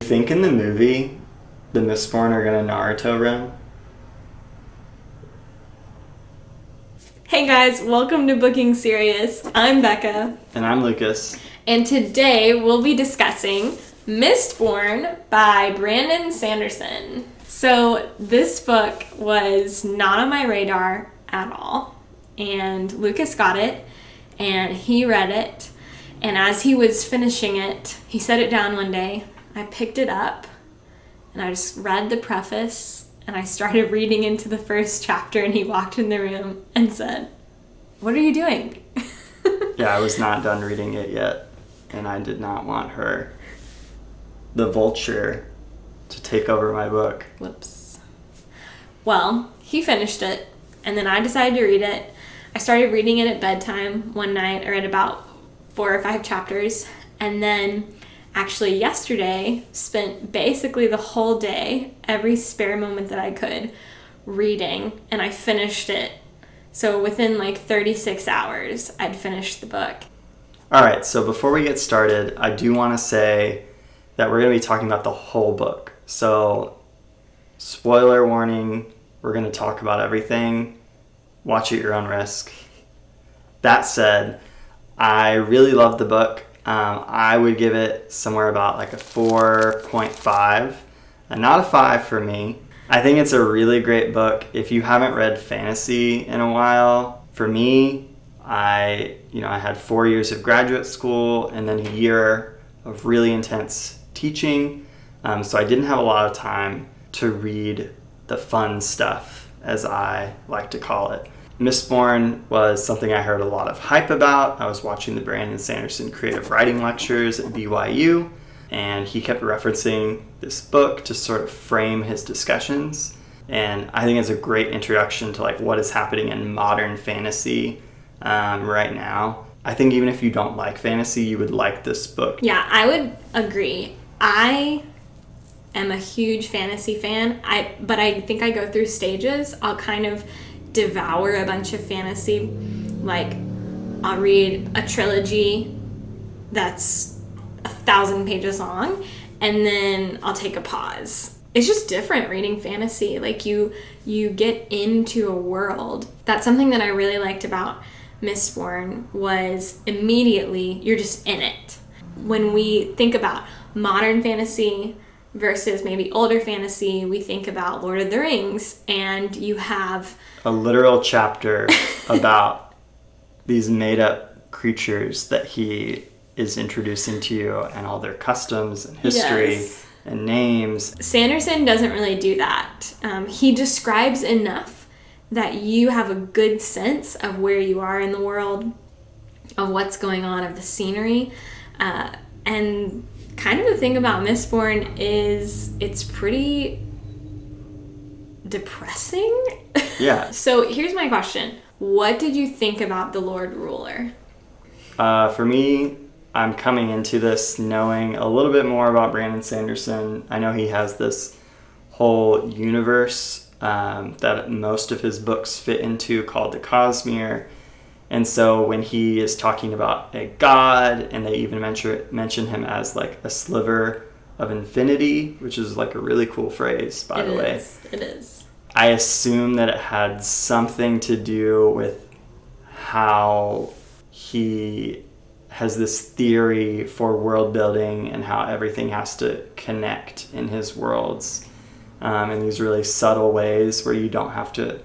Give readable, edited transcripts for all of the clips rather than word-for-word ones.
Think in the movie, the Mistborn are gonna Naruto run? Hey guys, welcome to Booking Serious. I'm Becca. And I'm Lucas. And today we'll be discussing Mistborn by Brandon Sanderson. So this book was not on my radar at all. And Lucas got it and he read it. And as he was finishing it, he set it down one day. I picked it up and I just read the preface and I started reading into the first chapter and he walked in the room and said, "What are you doing?" Yeah, I was not done reading it yet and I did not want her, the vulture, to take over my book. Whoops. Well, he finished it and then I decided to read it. I started reading it at bedtime one night. I read about 4 or 5 chapters and then actually yesterday spent basically the whole day, every spare moment that I could, reading, and I finished it. So within like 36 hours, I'd finished the book. All right, so before we get started, I do want to say that we're going to be talking about the whole book. So, spoiler warning, we're going to talk about everything. Watch at your own risk. That said, I really loved the book. I would give it somewhere about like a 4.5, and not a 5 for me. I think it's a really great book. If you haven't read fantasy in a while, for me, I had 4 years of graduate school and then a year of really intense teaching. So I didn't have a lot of time to read the fun stuff, as I like to call it. Mistborn was something I heard a lot of hype about. I was watching the Brandon Sanderson creative writing lectures at BYU, and he kept referencing this book to sort of frame his discussions. And I think it's a great introduction to like what is happening in modern fantasy right now. I think even if you don't like fantasy, you would like this book. Yeah, I would agree. I am a huge fantasy fan, but I think I go through stages. I'll kind of devour a bunch of fantasy. Like, I'll read a trilogy that's 1,000 pages long, and then I'll take a pause. It's just different reading fantasy. Like, you get into a world. That's something that I really liked about Mistborn, was immediately you're just in it. When we think about modern fantasy versus maybe older fantasy, we think about Lord of the Rings, and you have a literal chapter about these made-up creatures that he is introducing to you, and all their customs and history. Yes. And names. Sanderson doesn't really do that. He describes enough that you have a good sense of where you are in the world, of what's going on, of the scenery. And kind of the thing about Mistborn is it's pretty depressing. Yeah. So here's my question. What did you think about the Lord Ruler? For me, I'm coming into this knowing a little bit more about Brandon Sanderson. I know he has this whole universe that most of his books fit into called the Cosmere. And so when he is talking about a god, and they even mention him as like a sliver of infinity, which is like a really cool phrase, by the way. It is. I assume that it had something to do with how he has this theory for world building and how everything has to connect in his worlds in these really subtle ways where you don't have to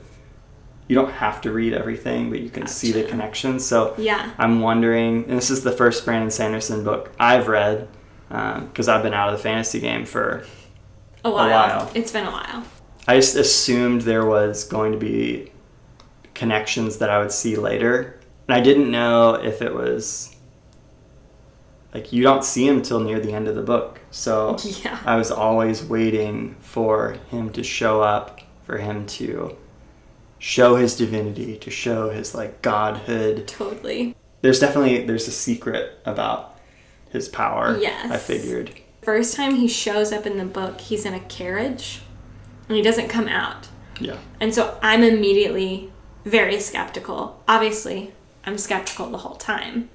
read everything, but you can see the connections. So yeah. I'm wondering, and this is the first Brandon Sanderson book I've read, because I've been out of the fantasy game for a while. It's been a while. I just assumed there was going to be connections that I would see later. And I didn't know if it was, like, you don't see him till near the end of the book. So yeah. I was always waiting for him to show up, for him to show his divinity, to show his, like, godhood. Totally. There's a secret about his power. Yes. I figured. First time he shows up in the book, he's in a carriage. And he doesn't come out. Yeah. And so I'm immediately very skeptical. Obviously, I'm skeptical the whole time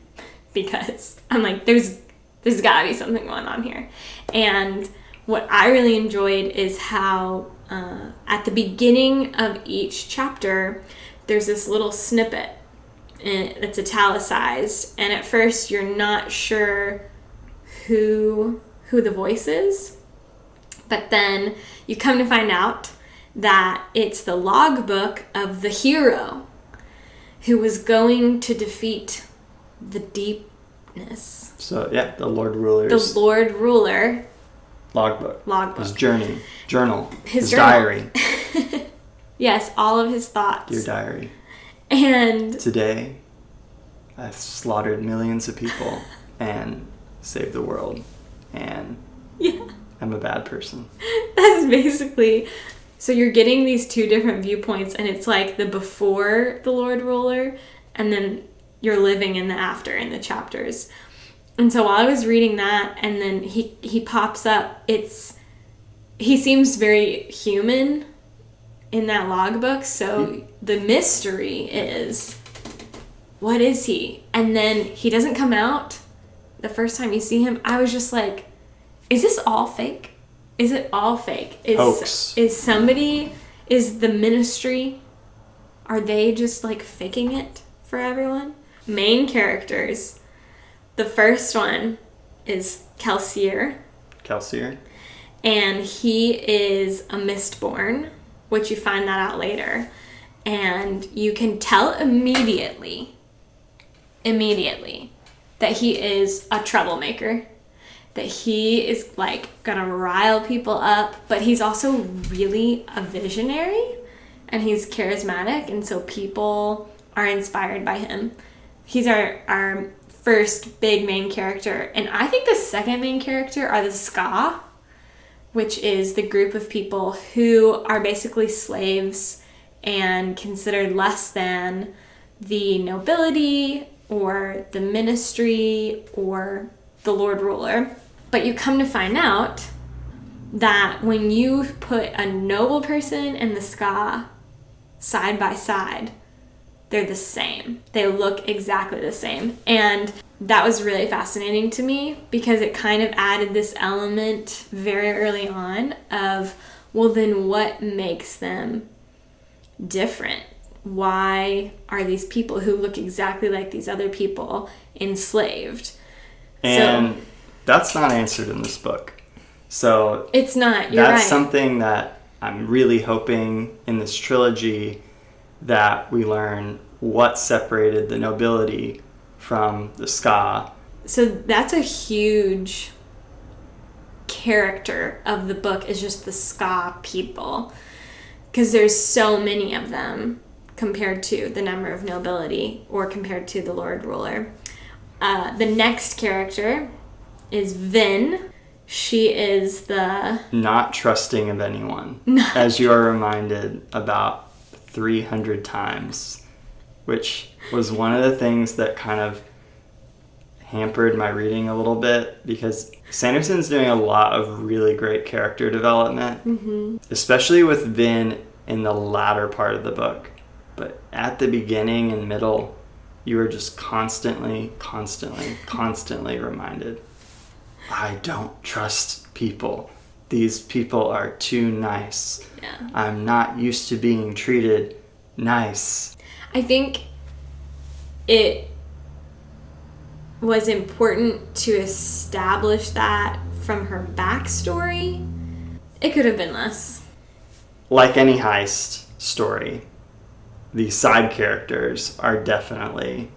because I'm like, there's got to be something going on here. And what I really enjoyed is how at the beginning of each chapter, there's this little snippet that's italicized, and at first you're not sure who the voice is, but then you come to find out that it's the logbook of the hero who was going to defeat the deepness. So, yeah, the Lord Ruler's... The Lord Ruler. Logbook. His journal. His journal. diary. Yes, all of his thoughts. Your diary. And... Today, I've slaughtered millions of people and saved the world. And yeah. I'm a bad person. That's basically... So you're getting these two different viewpoints, and it's like the before the Lord Ruler, and then you're living in the after in the chapters. And so while I was reading that, and then he pops up, he seems very human in that logbook. So the mystery is, what is he? And then he doesn't come out. The first time you see him, I was just like, is this all fake? Is it all fake? Hoax. Is the ministry, are they just like faking it for everyone? Main characters. The first one is Kelsier. And he is a Mistborn, which you find that out later. And you can tell immediately that he is a troublemaker. That he is like gonna rile people up, but he's also really a visionary and he's charismatic, and so people are inspired by him. He's our first big main character, and I think the second main character are the Ska, which is the group of people who are basically slaves and considered less than the nobility or the ministry or the Lord Ruler. But you come to find out that when you put a noble person and the Ska side by side, they're the same. They look exactly the same. And that was really fascinating to me because it kind of added this element very early on of, well, then what makes them different? Why are these people who look exactly like these other people enslaved? And that's not answered in this book. So it's not. You're right. That's something that I'm really hoping in this trilogy that we learn what separated the nobility from the Ska. So that's a huge character of the book, is just the Ska people. Because there's so many of them compared to the number of nobility or compared to the Lord Ruler. The next character is Vin. She is the... not trusting of anyone, as you are reminded about 300 times, which was one of the things that kind of hampered my reading a little bit, because Sanderson's doing a lot of really great character development, especially with Vin in the latter part of the book. But at the beginning and middle, you are just constantly reminded, I don't trust people. These people are too nice. Yeah. I'm not used to being treated nice. I think it was important to establish that from her backstory. It could have been less. Like any heist story, the side characters are definitely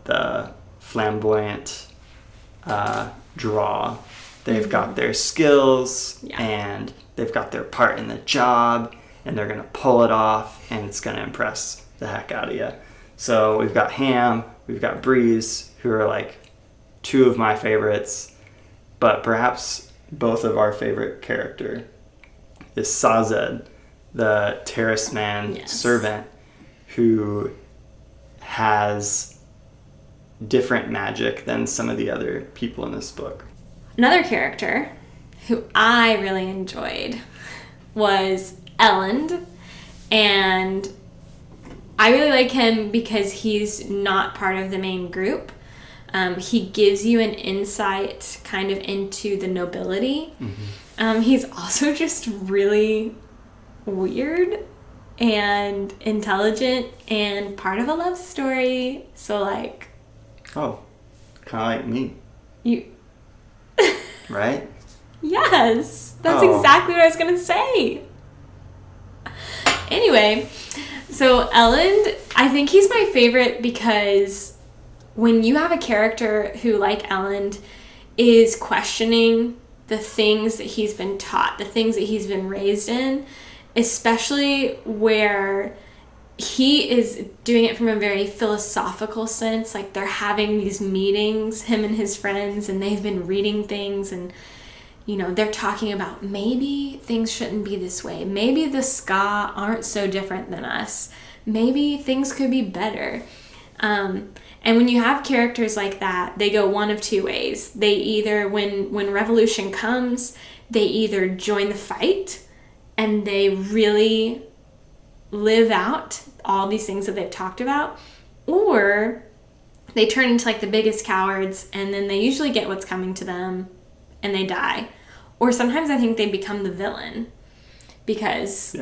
the flamboyant draw. They've got their skills, and they've got their part in the job, and they're going to pull it off, and it's going to impress the heck out of you. So we've got Ham, we've got Breeze, who are like two of my favorites, but perhaps both of our favorite character is Sazed, the terrace man servant, who has different magic than some of the other people in this book. Another character who I really enjoyed was Elend, and I really like him because he's not part of the main group. He gives you an insight kind of into the nobility, He's also just really weird and intelligent and part of a love story. So, like... Oh, kind of like me. You... Right? Yes! That's exactly what I was going to say. Anyway, so Elend, I think he's my favorite because when you have a character who, like Elend, is questioning the things that he's been taught, the things that he's been raised in, especially where he is doing it from a very philosophical sense. Like, they're having these meetings, him and his friends, and they've been reading things, and, you know, they're talking about maybe things shouldn't be this way. Maybe the ska aren't so different than us. Maybe things could be better. And when you have characters like that, they go one of two ways. They either, when revolution comes, they either join the fight and they really live out all these things that they've talked about, or they turn into like the biggest cowards and then they usually get what's coming to them and they die. Or sometimes I think they become the villain because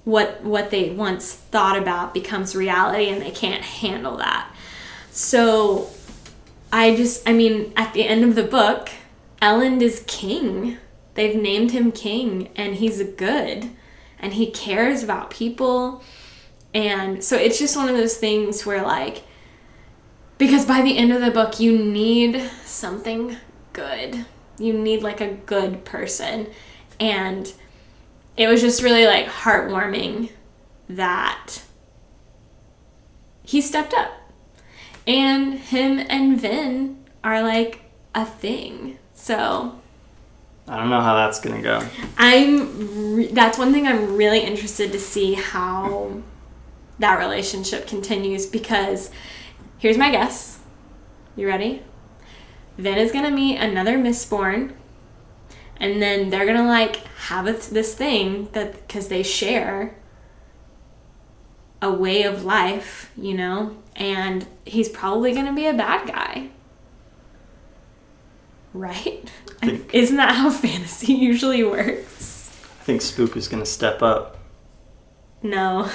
what they once thought about becomes reality and they can't handle that. So at the end of the book, Elend is king. They've named him king, and he's good, and he cares about people. And so it's just one of those things where, like, because by the end of the book, you need something good. You need, like, a good person. And it was just really, like, heartwarming that he stepped up. And him and Vin are, like, a thing. So I don't know how that's going to go. That's one thing I'm really interested to see how that relationship continues, because here's my guess. You ready? Vin is going to meet another Mistborn, and then they're going to, like, have this thing that, because they share a way of life, you know, and he's probably going to be a bad guy. Right? Isn't that how fantasy usually works? I think Spook is going to step up. No.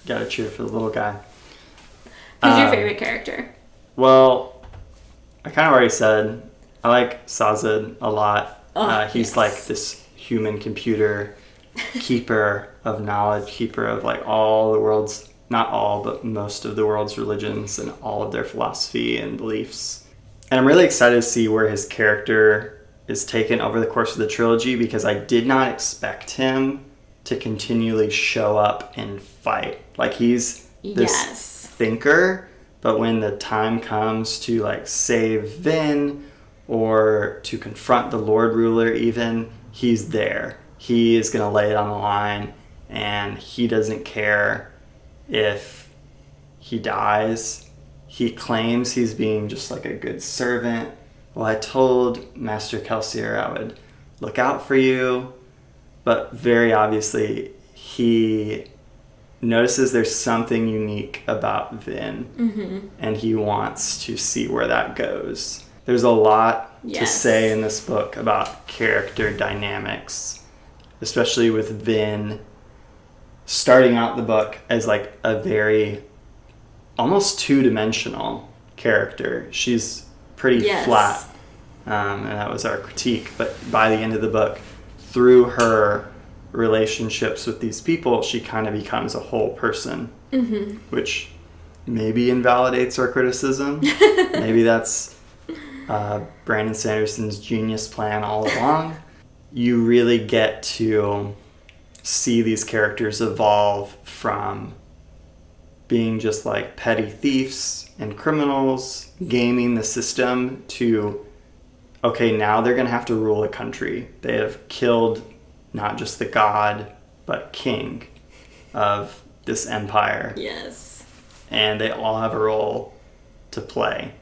Gotta cheer for the little guy. Who's your favorite character? Well, I kind of already said I like Sazed a lot. He's like this human computer keeper of knowledge, keeper of like all the world's, not all, but most of the world's religions and all of their philosophy and beliefs. And I'm really excited to see where his character is taken over the course of the trilogy, because I did not expect him to continually show up and fight. Like, he's this thinker, but when the time comes to like save Vin or to confront the Lord Ruler even, he's there. He is going to lay it on the line, and he doesn't care if he dies. He claims he's being just like a good servant. Well, I told Master Kelsier I would look out for you, but very obviously he notices there's something unique about Vin, and he wants to see where that goes. There's a lot to say in this book about character dynamics, especially with Vin starting out the book as like a very almost two-dimensional character. She's pretty flat, and that was our critique. But by the end of the book, through her relationships with these people, she kind of becomes a whole person, which maybe invalidates our criticism. Maybe that's Brandon Sanderson's genius plan all along. You really get to see these characters evolve from being just like petty thieves and criminals, gaming the system, to, okay, now they're going to have to rule a country. They have killed not just the god, but king of this empire. Yes. And they all have a role to play,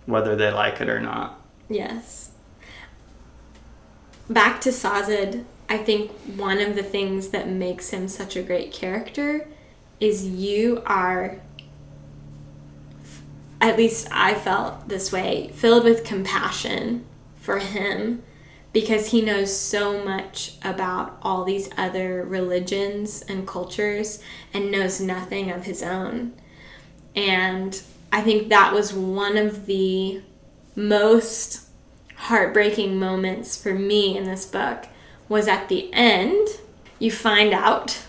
whether they like it or not. Yes. Back to Sazed, I think one of the things that makes him such a great character is you are, at least I felt this way, filled with compassion for him, because he knows so much about all these other religions and cultures and knows nothing of his own. And I think that was one of the most heartbreaking moments for me in this book, was at the end, you find out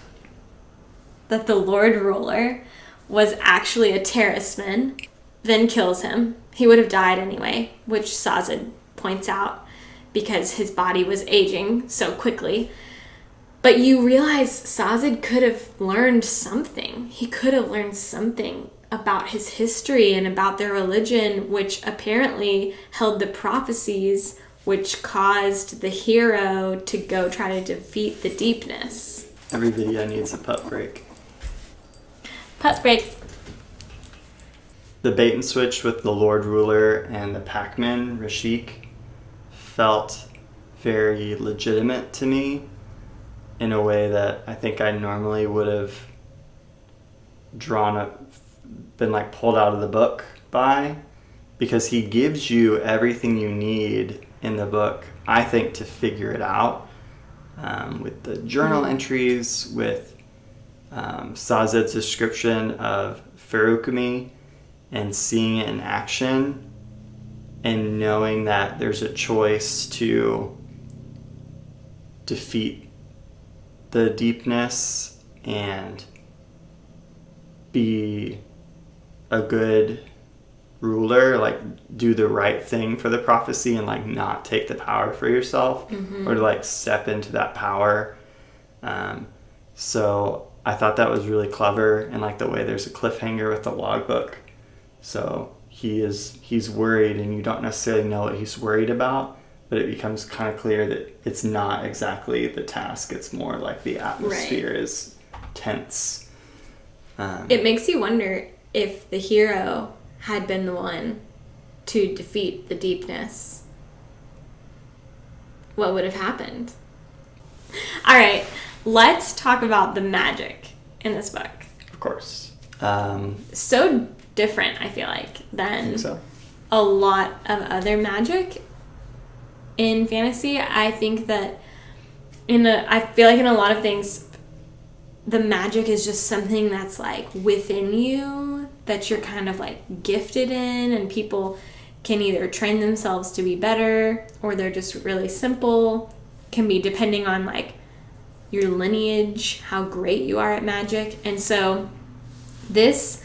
that the Lord Ruler was actually a terraceman, then kills him. He would have died anyway, which Sazed points out, because his body was aging so quickly. But you realize Sazed could have learned something. He could have learned something about his history and about their religion, which apparently held the prophecies which caused the hero to go try to defeat the deepness. Every video needs a pup break. Pup break. The bait and switch with the Lord Ruler and the Pac-Man, Rashik, felt very legitimate to me in a way that I think I normally would have been like pulled out of the book by, because he gives you everything you need in the book, I think, to figure it out, with the journal entries, with Sazed's description of Farukami, and seeing it in action, and knowing that there's a choice to defeat the deepness and be a good ruler, like do the right thing for the prophecy and like not take the power for yourself, or to like step into that power. So I thought that was really clever, and like the way there's a cliffhanger with the logbook. So he's worried, and you don't necessarily know what he's worried about, but it becomes kind of clear that it's not exactly the task. It's more like the atmosphere is tense. It makes you wonder if the hero had been the one to defeat the deepness, what would have happened? All right, let's talk about the magic in this book. Of course. So different, I feel like, than So. a lot of other magic in fantasy. I think that I feel like in a lot of things, the magic is just something that's like within you, that you're kind of like gifted in, and people can either train themselves to be better, or they're just really simple. Can be depending on like your lineage, how great you are at magic. And so this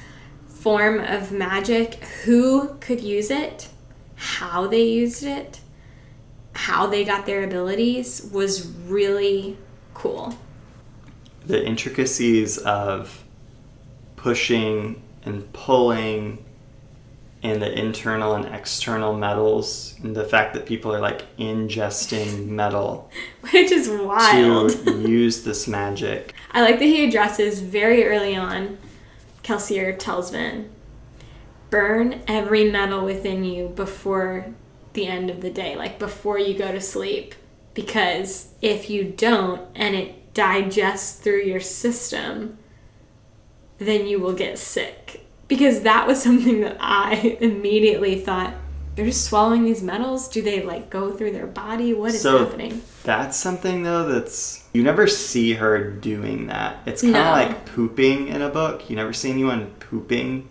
form of magic, who could use it, how they used it, how they got their abilities, was really cool. The intricacies of pushing and pulling, and the internal and external metals, and the fact that people are like ingesting metal Which is wild. to use this magic. I like that he addresses very early on, Kelsier tells Vin, burn every metal within you before the end of the day, like before you go to sleep. Because if you don't, and it digests through your system, then you will get sick. Because that was something that I immediately thought, they're just swallowing these metals? Do they like go through their body? What is happening? That's something though that's, you never see her doing that. It's kind of like pooping in a book. You never see anyone pooping.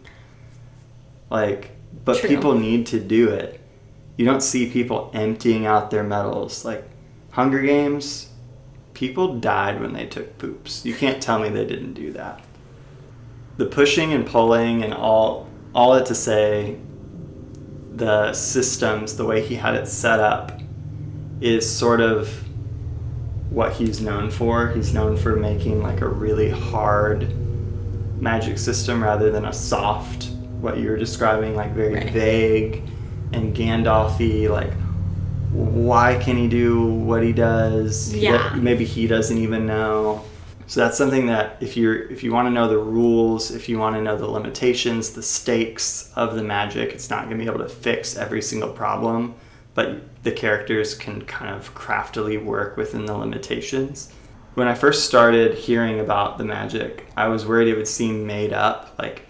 Like, but True. People need to do it. You don't see people emptying out their metals. Like Hunger Games, people died when they took poops. You can't tell me they didn't do that. The pushing and pulling and all it to say, the systems, the way he had it set up, is sort of what he's known for. He's known for making like a really hard magic system rather than a soft, what you were describing, like very vague and Gandalf-y, like why can he do what he does? Yeah. Maybe he doesn't even know. So that's something that if you want to know the rules, if you want to know the limitations, the stakes of the magic, it's not going to be able to fix every single problem, but the characters can kind of craftily work within the limitations. When I first started hearing about the magic, I was worried it would seem made up. Like,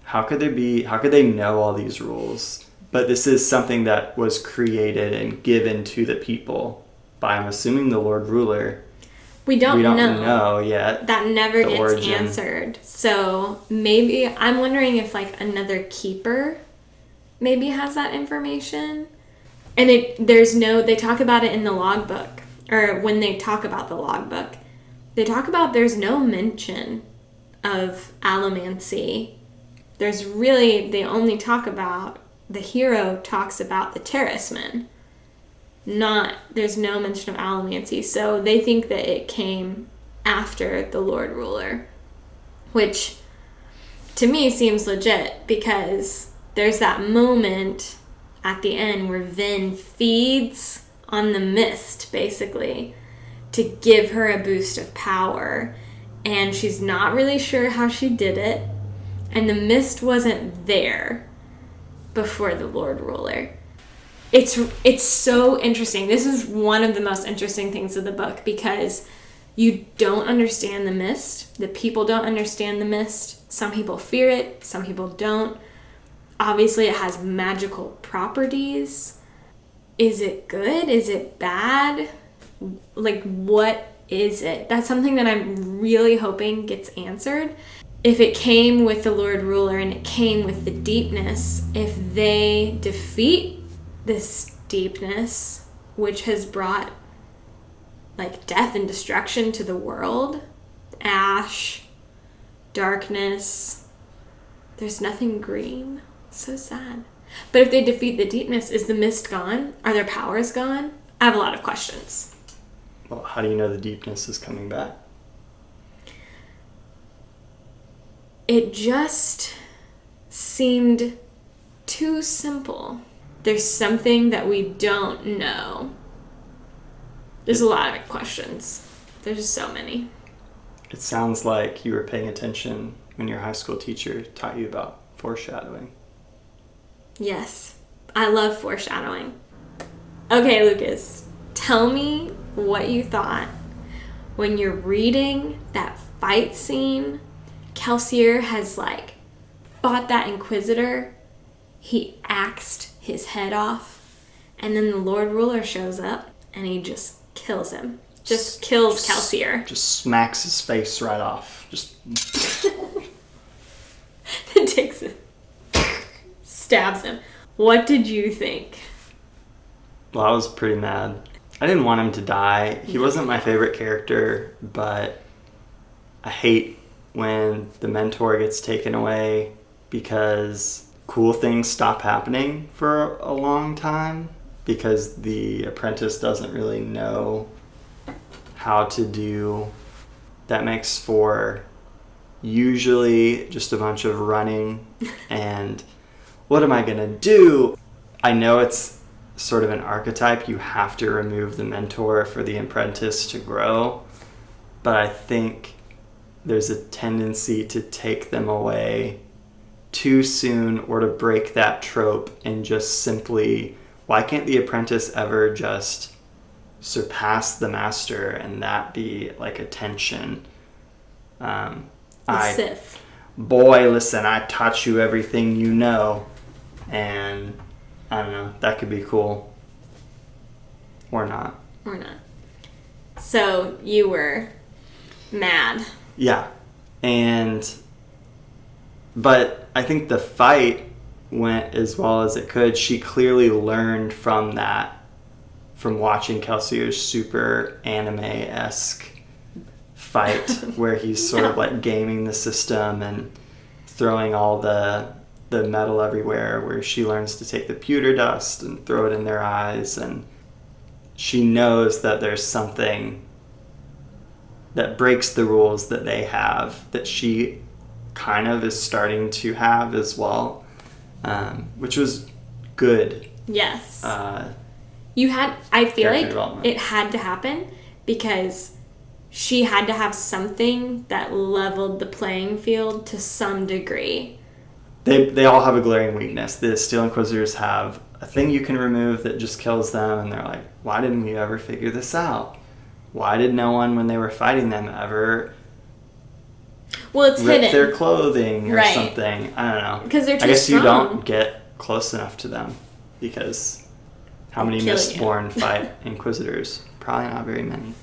how could they know all these rules? But this is something that was created and given to the people by, I'm assuming, the Lord Ruler. We don't know yet. That never gets origin. answered. So maybe, I'm wondering if like another keeper maybe has that information. And they talk about it in the logbook, or when they talk about the logbook, they talk about there's no mention of allomancy. They only talk about, the hero talks about the terracemen. There's no mention of allomancy. So they think that it came after the Lord Ruler, which to me seems legit, because there's that moment at the end where Vin feeds on the mist, basically, to give her a boost of power. And she's not really sure how she did it. And the mist wasn't there before the Lord Ruler. It's so interesting. This is one of the most interesting things of the book, because you don't understand the mist. The people don't understand the mist. Some people fear it. Some people don't. Obviously, it has magical properties. Is it good? Is it bad? Like, what is it? That's something that I'm really hoping gets answered. If it came with the Lord Ruler and it came with the deepness, if they defeat this deepness, which has brought like death and destruction to the world, ash, darkness, there's nothing green. So sad. But if they defeat the deepness, is the mist gone? Are their powers gone? I have a lot of questions. Well, how do you know the deepness is coming back? It just seemed too simple. There's something that we don't know. There's a lot of questions. There's just so many. It sounds like you were paying attention when your high school teacher taught you about foreshadowing. Yes, I love foreshadowing. Okay, Lucas, tell me what you thought when you're reading that fight scene. Kelsier has like fought that Inquisitor. He axed his head off, and then the Lord Ruler shows up and he just kills him. Just kills Kelsier. Just smacks his face right off. Just takes it. Stabs him. What did you think? Well, I was pretty mad. I didn't want him to die. He wasn't my favorite character, but I hate when the mentor gets taken away, because cool things stop happening for a long time, because the apprentice doesn't really know how to do. That makes for usually just a bunch of running and what am I going to do? I know it's sort of an archetype. You have to remove the mentor for the apprentice to grow. But I think there's a tendency to take them away too soon, or to break that trope and just simply, why can't the apprentice ever just surpass the master and that be like a tension? Sith. Boy, listen, I taught you everything you know. And I don't know, that could be cool. Or not. Or not. So you were mad. Yeah. But I think the fight went as well as it could. She clearly learned from that, from watching Kelsier's super anime-esque fight where he's sort of like gaming the system and throwing all the metal everywhere, where she learns to take the pewter dust and throw it in their eyes, and she knows that there's something that breaks the rules that they have that she kind of is starting to have as well, which was good. Yes. I feel like it had to happen, because she had to have something that leveled the playing field to some degree. They all have a glaring weakness. The Steel Inquisitors have a thing you can remove that just kills them, and they're like, why didn't we ever figure this out? Why did no one, when they were fighting them, ever it's rip hidden. their clothing or right. something? I don't know. Because they're too I guess strong. You don't get close enough to them, because how many Mistborn fight Inquisitors Probably not very many.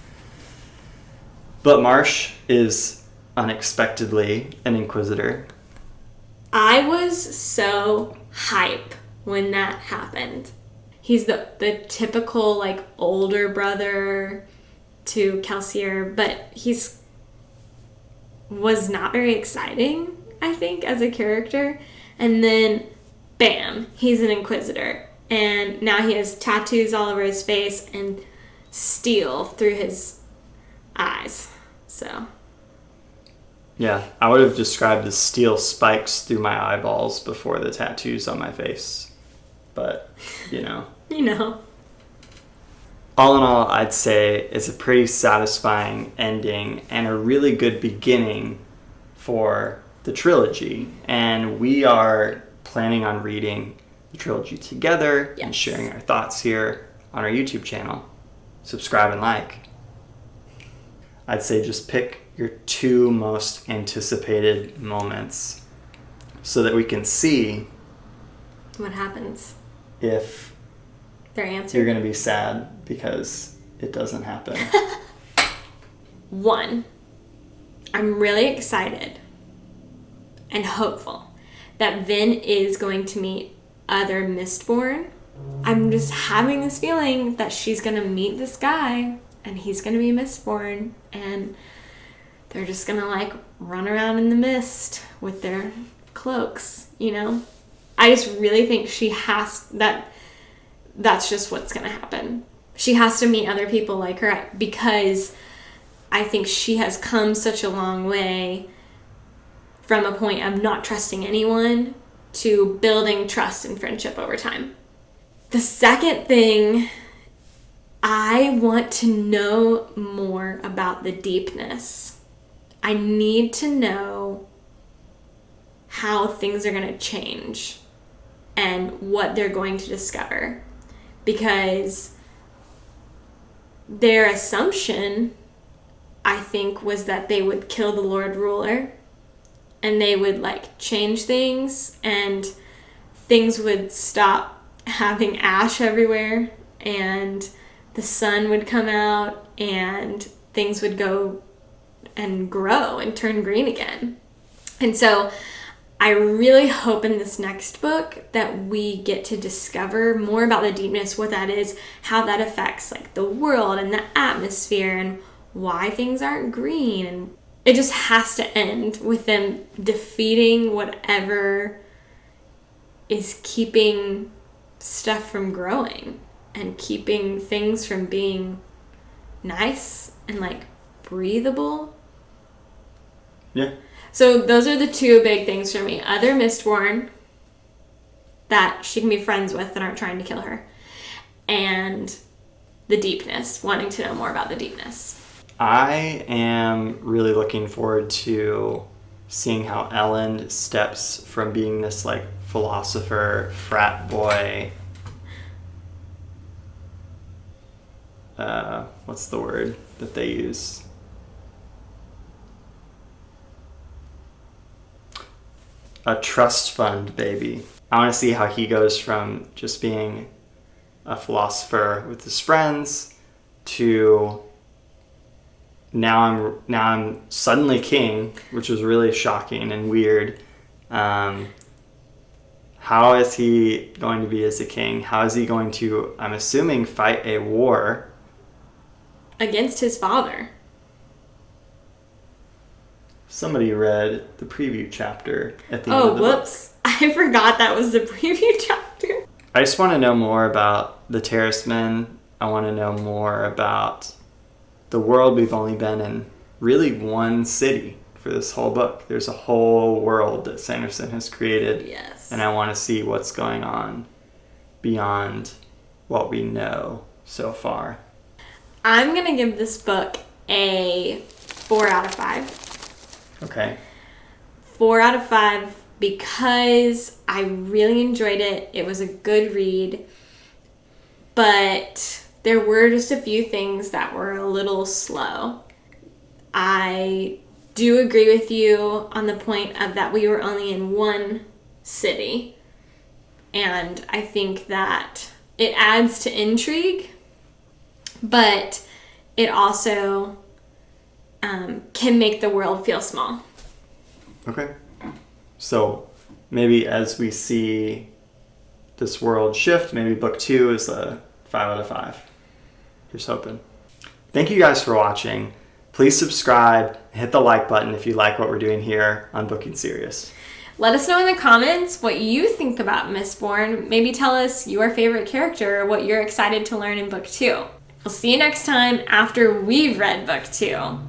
But Marsh is unexpectedly an Inquisitor. I was so hype when that happened. He's the typical, like, older brother to Kelsier, but was not very exciting, I think, as a character. And then, bam, he's an Inquisitor. And now he has tattoos all over his face and steel through his eyes. So... Yeah, I would have described the steel spikes through my eyeballs before the tattoos on my face. But, You know. All in all, I'd say it's a pretty satisfying ending and a really good beginning for the trilogy. And we are planning on reading the trilogy together and sharing our thoughts here on our YouTube channel. Subscribe and like. I'd say just pick your 2 most anticipated moments so that we can see what happens if their answer. You're going to be sad because it doesn't happen. 1, I'm really excited and hopeful that Vin is going to meet other Mistborn. I'm just having this feeling that she's going to meet this guy and he's going to be Mistborn, and they're just going to, like, run around in the mist with their cloaks, I just really think that's just what's going to happen. She has to meet other people like her because I think she has come such a long way from a point of not trusting anyone to building trust and friendship over time. The second thing, I want to know more about the deepness. I need to know how things are going to change and what they're going to discover. Because their assumption, I think, was that they would kill the Lord Ruler and they would, like, change things and things would stop having ash everywhere and the sun would come out and things would go and grow and turn green again. And so I really hope in this next book that we get to discover more about the deepness, what that is, how that affects, like, the world and the atmosphere and why things aren't green. And it just has to end with them defeating whatever is keeping stuff from growing and keeping things from being nice and, like, breathable. Yeah. So those are the 2 big things for me. Other Mistborn that she can be friends with that aren't trying to kill her. And the deepness, wanting to know more about the deepness. I am really looking forward to seeing how Ellen steps from being this, like, philosopher, frat boy, what's the word that they use? A trust fund baby. I want to see how he goes from just being a philosopher with his friends to now I'm suddenly king, which was really shocking and weird. How is he going to be as a king? How is he going to, I'm assuming, fight a war against his father? Somebody read the preview chapter at the end of the book. I forgot that was the preview chapter. I just want to know more about the Terracemen. I want to know more about the world. We've only been in really one city for this whole book. There's a whole world that Sanderson has created. Yes. And I want to see what's going on beyond what we know so far. I'm going to give this book a 4 out of 5. Okay. 4 out of 5 because I really enjoyed it. It was a good read. But there were just a few things that were a little slow. I do agree with you on the point of that we were only in one city. And I think that it adds to intrigue. But it also can make the world feel small. Okay. So maybe as we see this world shift, maybe book 2 is a 5 out of 5. Here's hoping. Thank you guys for watching. Please subscribe and hit the like button if you like what we're doing here on Booking Serious. Let us know in the comments what you think about Mistborn. Maybe tell us your favorite character or what you're excited to learn in book 2. We'll see you next time after we've read book 2.